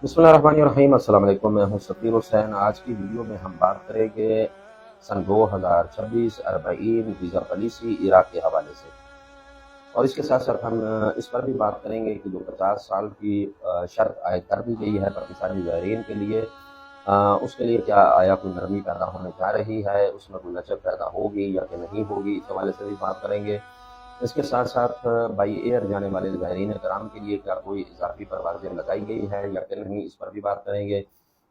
बिस्मिल्लाहिर्रहमानिर्रहीम। अस्सलाम वालेकुम। मैं हूं सफ़ीर हुसैन। आज की वीडियो में हम बात करेंगे सन 2026 40 वीज़ा पॉलिसी इराक के हवाले से, और इसके साथ साथ हम इस पर भी बात करेंगे कि जो 50 साल की शर्त आयद कर दी गई है पाकिस्तानी ज़ायरीन के लिए, उसके लिए क्या आया कोई नरमी पैदा होने जा रही है, उसमें कोई लचक पैदा होगी या कि नहीं होगी, इस हवाले से भी बात करेंगे। इसके साथ साथ बाई एयर जाने वाले ज़ायरीन कराम के लिए क्या कोई इजाफी परवाज़ें लगाई गई है या कि नहीं, इस पर भी बात करेंगे।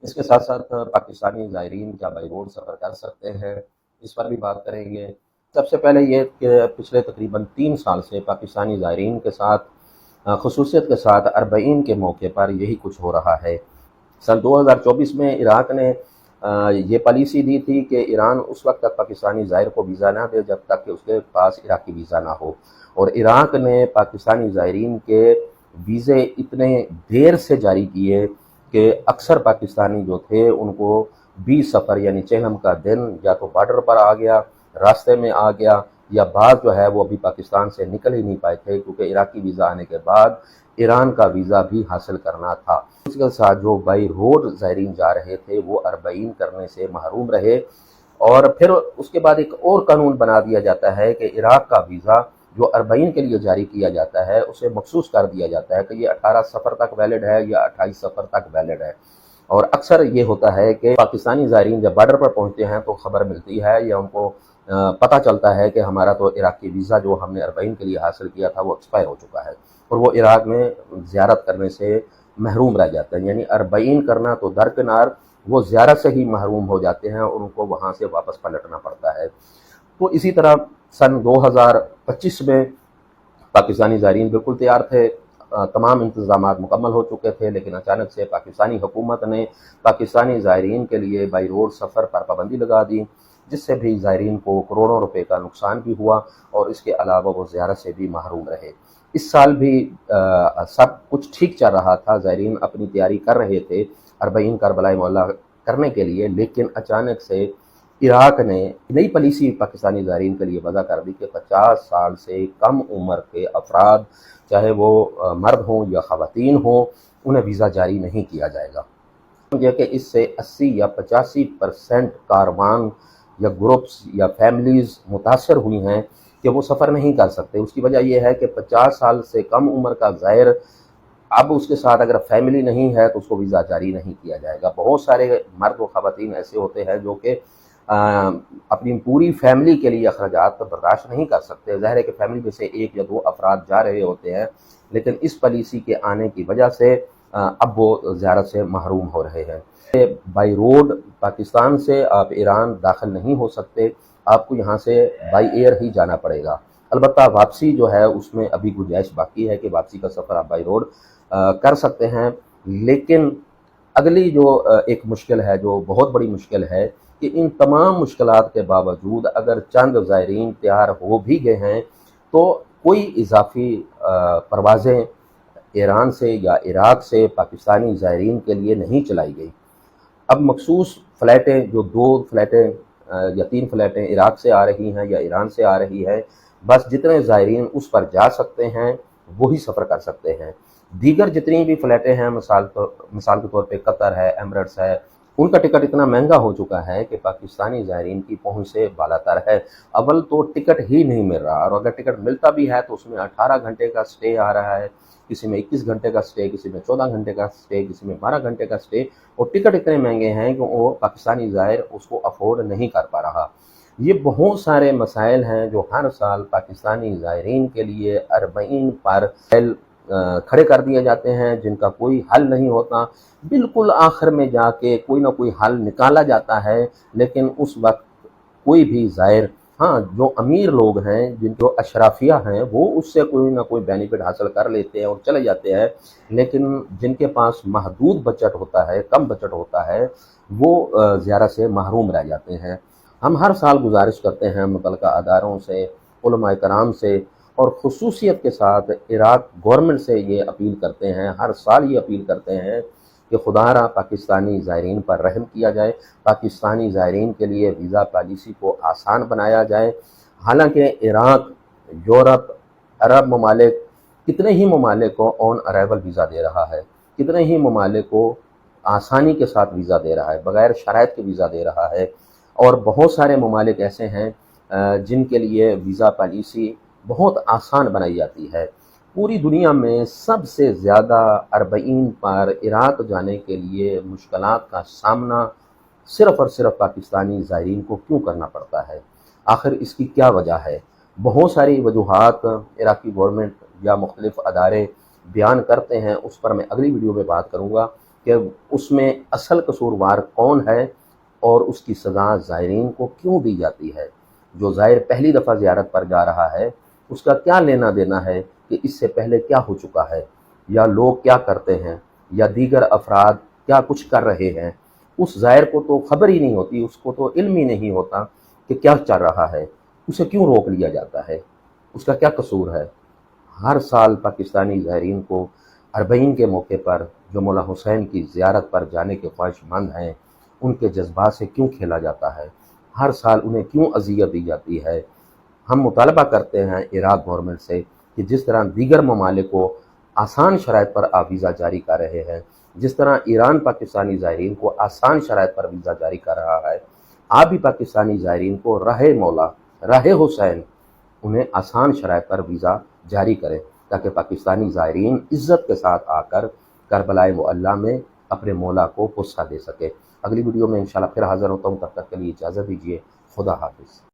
इसके साथ साथ पाकिस्तानी ज़ायरीन क्या बाई रोड सफ़र कर सकते हैं, इस पर भी बात करेंगे। सबसे पहले ये कि पिछले तकरीबन 3 साल से पाकिस्तानी ज़ायरीन के साथ खसूसियत के साथ अरबईन के मौके पर यही कुछ हो रहा है। सन 2024 में इराक ने ये पॉलिसी दी थी कि ईरान उस वक्त तक पाकिस्तानी ज़ायर को वीज़ा ना दे जब तक कि उसके पास इराकी वीज़ा ना हो, और इराक ने पाकिस्तानी ज़ायरीन के वीज़े इतने देर से जारी किए कि अक्सर पाकिस्तानी जो थे उनको 20 सफ़र यानी चेहलम का दिन या तो बॉर्डर पर आ गया, रास्ते में आ गया, या बाद जो है वो अभी पाकिस्तान से निकल ही नहीं पाए थे, क्योंकि इराकी वीज़ा आने के बाद ईरान का वीज़ा भी हासिल करना था। इसके साथ जो बाई रोड ज़ायरीन जा रहे थे वो अरबईन करने से महरूम रहे, और फिर उसके बाद एक और कानून बना दिया जाता है कि इराक का वीज़ा जो अरबईन के लिए जारी किया जाता है उसे मखसूस कर दिया जाता है कि ये 18 सफ़र तक वैलिड है या 28 सफ़र तक वैलिड है। और अक्सर ये होता है कि पाकिस्तानी ज़ायरीन जब बॉर्डर पर पहुँचते हैं तो ख़बर मिलती है या उनको पता चलता है कि हमारा तो इराकी वीज़ा जो हमने अरबईन के लिए हासिल किया था वो एक्सपायर हो चुका है, और वो इराक में ज़ियारत करने से महरूम रह जाते हैं। यानी अरबईन करना तो दरकिनार, वो ज़ियारत से ही महरूम हो जाते हैं और उनको वहाँ से वापस पलटना पड़ता है। तो इसी तरह सन 2025 में पाकिस्तानी ज़ायरीन बिल्कुल तैयार थे, तमाम इंतज़ामात मुकम्मल हो चुके थे, लेकिन अचानक से पाकिस्तानी हुकूमत ने पाकिस्तानी ज़ायरीन के लिए बाई रोड सफ़र पर पाबंदी लगा दी, जिससे भी ज़ायरीन को करोड़ों रुपए का नुकसान भी हुआ, और इसके अलावा वो ज़ियारत से भी महरूम रहे। इस साल भी सब कुछ ठीक चल रहा था, ज़ायरीन अपनी तैयारी कर रहे थे अरबईन करबलाए मौला करने के लिए, लेकिन अचानक से इराक ने नई पॉलिसी पाकिस्तानी ज़ायरीन के लिए वज़ा कर दी कि 50 साल से कम उम्र के अफराद, चाहे वो मर्द हों या ख़वातीन हों, उन्हें वीज़ा जारी नहीं किया जाएगा। समझे कि इससे 80 या 85% कारवान या ग्रुप्स या फैमिलीज़ मुतासर हुई हैं कि वो सफ़र नहीं कर सकते। उसकी वजह यह है कि 50 साल से कम उम्र का ज़ायर, अब उसके साथ अगर फैमिली नहीं है तो उसको वीज़ा जारी नहीं किया जाएगा। बहुत सारे मर्द व ख़वातीन ऐसे होते हैं जो कि अपनी पूरी फैमिली के लिए अखराजात बर्दाश्त नहीं कर सकते। ज़ाहिर है कि फैमिली में से 1 या 2 अफराद जा रहे होते हैं, लेकिन इस पॉलिसी के आने की वजह से अब वो ज़ियारत से महरूम हो रहे हैं। बाई रोड पाकिस्तान से आप ईरान दाखिल नहीं हो सकते, आपको यहाँ से बाई एयर ही जाना पड़ेगा। अलबत्ता वापसी जो है उसमें अभी गुंजाइश बाकी है कि वापसी का सफ़र आप बाई रोड कर सकते हैं, लेकिन अगली जो एक मुश्किल है, जो बहुत बड़ी मुश्किल है, कि इन तमाम मुश्किलात के बावजूद अगर चंद ज़ायरीन तैयार हो भी गए हैं तो कोई इजाफी परवाज़ें ईरान से या इराक से पाकिस्तानी ज़ायरीन के लिए नहीं चलाई गई। अब मखसूस फ़्लाइटें, जो 2 फ़्लाइटें या 3 फ़्लाइटें इराक से आ रही हैं या ईरान से आ रही है, बस जितने ज़ायरीन उस पर जा सकते हैं वही सफ़र कर सकते हैं। दीगर जितनी भी फ़्लाइटें हैं, मिसाल के तौर पे कतर है, एमिरेट्स है, उनका टिकट इतना महंगा हो चुका है कि पाकिस्तानी ज़ायरीन की पहुँच से बालातर है। अव्वल तो टिकट ही नहीं मिल रहा, और अगर टिकट मिलता भी है तो उसमें 18 घंटे का स्टे आ रहा है, किसी में 21 घंटे का स्टे, किसी में 14 घंटे का स्टे, किसी में 12 घंटे का स्टे, और टिकट इतने महंगे हैं कि वो पाकिस्तानी ज़ायर उसको अफोर्ड नहीं कर पा रहा। ये बहुत सारे मसाइल हैं जो हर साल पाकिस्तानी ज़ायरीन के लिए अरबईन पर खड़े कर दिए जाते हैं, जिनका कोई हल नहीं होता। बिल्कुल आखिर में जाके कोई ना कोई हल निकाला जाता है, लेकिन उस वक्त कोई भी ज़ायर, हाँ, जो अमीर लोग हैं, जिन जो अशराफिया हैं, वो उससे कोई ना कोई बेनिफिट हासिल कर लेते हैं और चले जाते हैं, लेकिन जिनके पास महदूद बजट होता है, कम बजट होता है, वो ज़ियारत से महरूम रह जाते हैं। हम हर साल गुजारिश करते हैं मुतल्लिका अदारों से, उलमाए कराम से, और ख़ुसूसियत के साथ इराक गवर्नमेंट से ये अपील करते हैं, हर साल ये अपील करते हैं कि खुदारा पाकिस्तानी ज़ायरीन पर रहम किया जाए, पाकिस्तानी ज़ायरीन के लिए वीज़ा पॉलिसी को आसान बनाया जाए। हालांकि इराक, यूरोप, अरब ममालिक, कितने ही ममालिक को ऑन अराइवल वीज़ा दे रहा है, कितने ही ममालिक को आसानी के साथ वीज़ा दे रहा है, बग़ैर शराइत के वीज़ा दे रहा है। और बहुत सारे ममालिक ऐसे हैं जिनके लिए वीज़ा पॉलिसी बहुत आसान बनाई जाती है। पूरी दुनिया में सबसे ज़्यादा अरबईन पर इराक़ जाने के लिए मुश्किलात का सामना सिर्फ़ और सिर्फ पाकिस्तानी ज़ायरीन को क्यों करना पड़ता है? आखिर इसकी क्या वजह है? बहुत सारी वजूहात इराक़ी गवर्नमेंट या मुख्तलिफ़ अदारे बयान करते हैं, उस पर मैं अगली वीडियो में बात करूँगा कि उसमें असल कसूरवार कौन है और उसकी सज़ा ज़ायरीन को क्यों दी जाती है। जो ज़ायर पहली दफ़ा ज़ियारत पर जा रहा है उसका क्या लेना देना है कि इससे पहले क्या हो चुका है, या लोग क्या करते हैं, या दीगर अफराद क्या कुछ कर रहे हैं। उस ज़ायर को तो खबर ही नहीं होती, उसको तो इल्म ही नहीं होता कि क्या चल रहा है, उसे क्यों रोक लिया जाता है, उसका क्या कसूर है। हर साल पाकिस्तानी ज़ायरीन को अरबईन के मौके पर जो मौला हुसैन की ज़ियारत पर जाने के ख्वाहिशमंद हैं, उनके जज्बात से क्यों खेला जाता है, हर साल उन्हें क्यों अज़ियत दी जाती है। हम मुतालबा करते हैं इराक़ गवर्नमेंट से कि जिस तरह दीगर ममालिक को आसान शराइत पर वीज़ा जारी कर रहे हैं, जिस तरह ईरान पाकिस्तानी ज़ायरीन को आसान शराइत पर वीज़ा जारी कर रहा है, आप भी पाकिस्तानी ज़ायरीन को राहे मौला, राहे हुसैन, उन्हें आसान शराइत पर वीज़ा जारी करें, ताकि पाकिस्तानी ज़ायरीन इज़्ज़त के साथ आकर करबलाए मुअल्ला में अपने मौला को गुस्सा दे सके। अगली वीडियो में इंशाल्लाह फिर हाज़िर होता हूँ, तब तक के लिए इजाज़त दीजिए। खुदा हाफ़िज़।